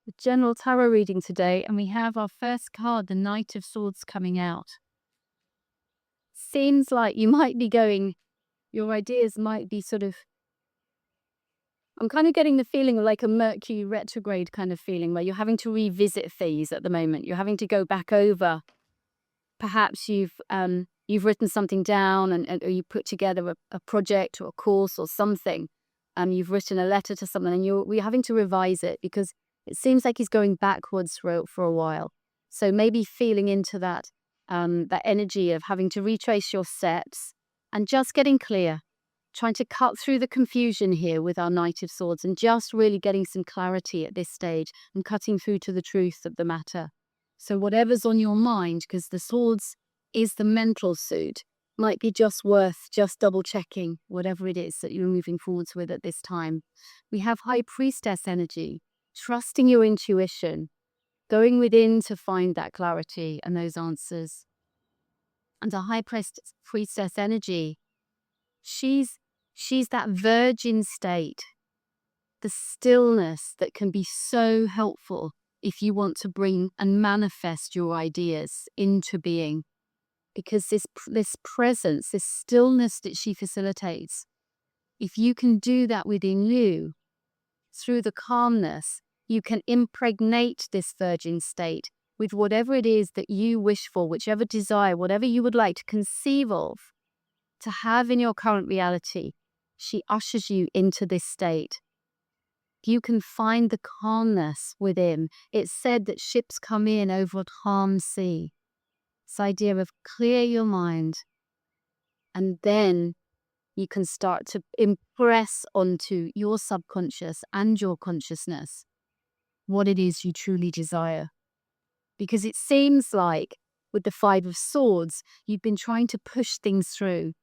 the general tarot reading today, and we have our first card, the Knight of Swords, coming out. Seems like you might be going, your ideas might be sort of, I'm kind of getting the feeling of like a Mercury retrograde kind of feeling where you're having to revisit things at the moment. You're having to go back over. Perhaps you've written something down or you put together a project or a course or something. You've written a letter to someone and we're having to revise it because it seems like he's going backwards for a while. So maybe feeling into that energy of having to retrace your steps and just getting clear, trying to cut through the confusion here with our Knight of Swords and just really getting some clarity at this stage and cutting through to the truth of the matter. So whatever's on your mind, because the swords is the mental suit, might be just worth just double checking whatever it is that you're moving forwards with at this time. We have High Priestess energy, trusting your intuition, going within to find that clarity and those answers. And a High Priestess energy, she's that virgin state, the stillness that can be so helpful if you want to bring and manifest your ideas into being. Because this presence, this stillness that she facilitates, if you can do that within you, through the calmness, you can impregnate this virgin state with whatever it is that you wish for, whichever desire, whatever you would like to conceive of, to have in your current reality. She ushers you into this state. You can find the calmness within. It's said that ships come in over a calm sea. This idea of clear your mind, and then you can start to impress onto your subconscious and your consciousness what it is you truly desire. Because it seems like with the Five of Swords, you've been trying to push things through.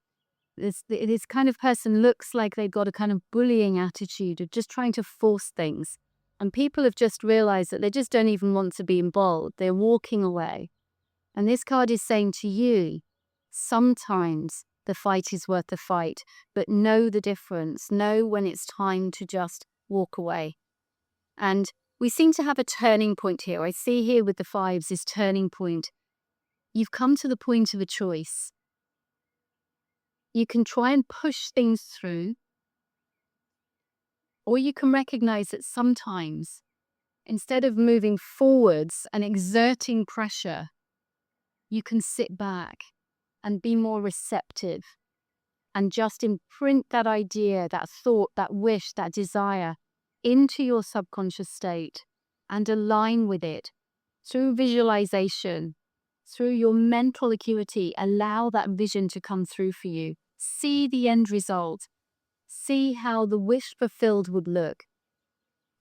This kind of person looks like they've got a kind of bullying attitude of just trying to force things. And people have just realized that they just don't even want to be involved. They're walking away. And this card is saying to you, sometimes the fight is worth the fight, but know the difference. Know when it's time to just walk away. And we seem to have a turning point here. I see here with the fives, this turning point. You've come to the point of a choice. You can try and push things through, or you can recognize that sometimes, instead of moving forwards and exerting pressure, you can sit back and be more receptive and just imprint that idea, that thought, that wish, that desire into your subconscious state and align with it through visualization, through your mental acuity. Allow that vision to come through for you. See the end result. See how the wish fulfilled would look.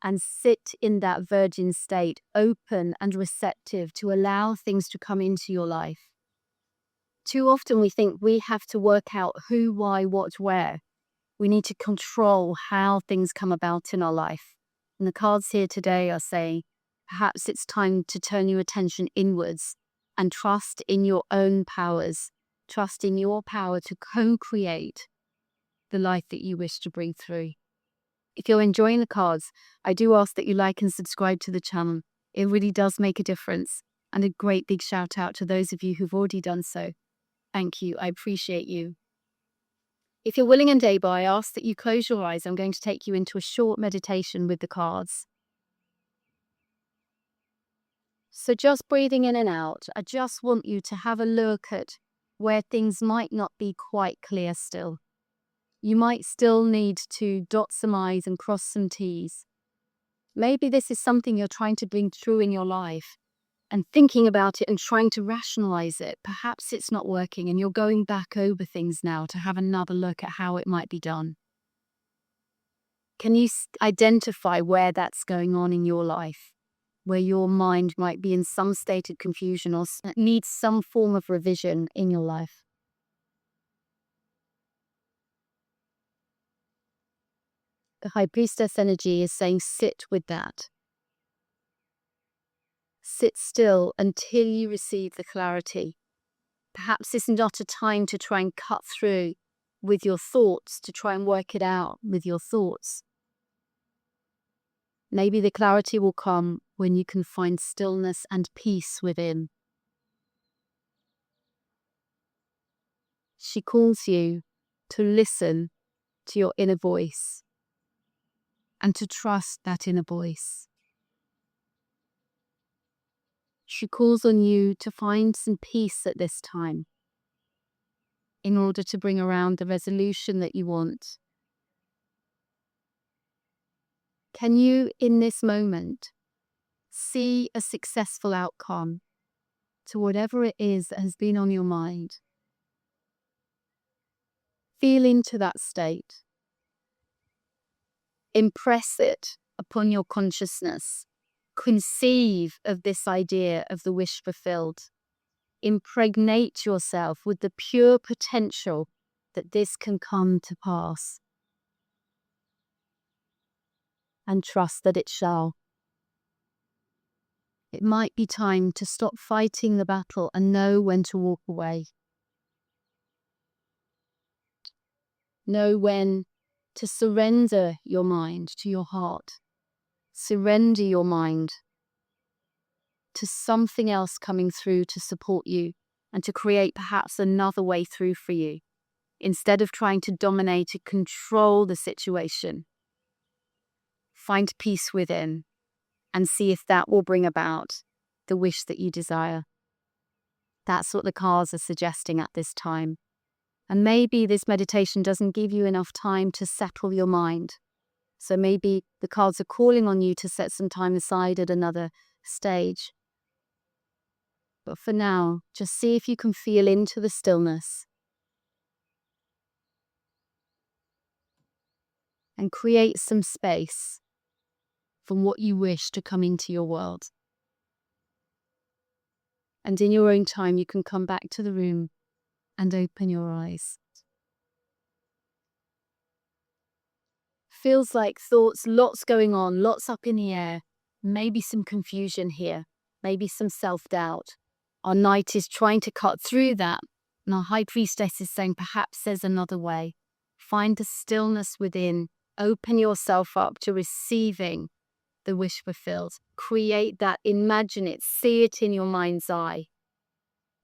And sit in that virgin state, open and receptive to allow things to come into your life. Too often we think we have to work out who, why, what, where. We need to control how things come about in our life. And the cards here today are saying, perhaps it's time to turn your attention inwards and trust in your own powers. Trust in your power to co-create the life that you wish to bring through. If you're enjoying the cards, I do ask that you like and subscribe to the channel. It really does make a difference. And a great big shout out to those of you who've already done so. Thank you. I appreciate you. If you're willing and able, I ask that you close your eyes. I'm going to take you into a short meditation with the cards. So just breathing in and out, I just want you to have a look at where things might not be quite clear still. You might still need to dot some I's and cross some T's. Maybe this is something you're trying to bring through in your life and thinking about it and trying to rationalize it. Perhaps it's not working and you're going back over things now to have another look at how it might be done. Can you identify where that's going on in your life? Where your mind might be in some state of confusion or needs some form of revision in your life? The High Priestess energy is saying sit with that. Sit still until you receive the clarity. Perhaps this is not a time to try and cut through with your thoughts, to try and work it out with your thoughts. Maybe the clarity will come when you can find stillness and peace within. She calls you to listen to your inner voice and to trust that inner voice. She calls on you to find some peace at this time in order to bring around the resolution that you want. Can you, in this moment, see a successful outcome to whatever it is that has been on your mind? Feel into that state. Impress it upon your consciousness. Conceive of this idea of the wish fulfilled. Impregnate yourself with the pure potential that this can come to pass. And trust that it shall. It might be time to stop fighting the battle and know when to walk away. Know when to surrender your mind to your heart. Surrender your mind to something else coming through to support you and to create perhaps another way through for you, instead of trying to dominate and control the situation. Find peace within and see if that will bring about the wish that you desire. That's what the cards are suggesting at this time. And maybe this meditation doesn't give you enough time to settle your mind. So maybe the cards are calling on you to set some time aside at another stage. But for now, just see if you can feel into the stillness and create some space from what you wish to come into your world. And in your own time, you can come back to the room and open your eyes. Feels like thoughts, lots going on, lots up in the air, maybe some confusion here, maybe some self-doubt. Our knight is trying to cut through that, and our high priestess is saying perhaps there's another way. Find the stillness within, open yourself up to receiving the wish fulfilled. Create that, imagine it, see it in your mind's eye.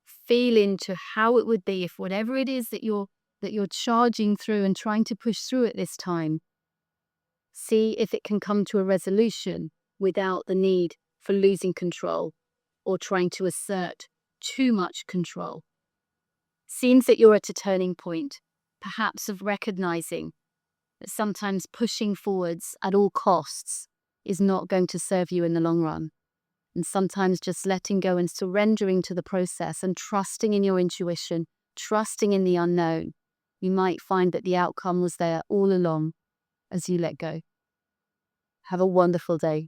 Feel into how it would be if whatever it is that you're charging through and trying to push through at this time, see if it can come to a resolution without the need for losing control or trying to assert too much control. Seems that you're at a turning point, perhaps of recognizing that sometimes pushing forwards at all costs is not going to serve you in the long run. And sometimes just letting go and surrendering to the process and trusting in your intuition, trusting in the unknown, you might find that the outcome was there all along as you let go. Have a wonderful day.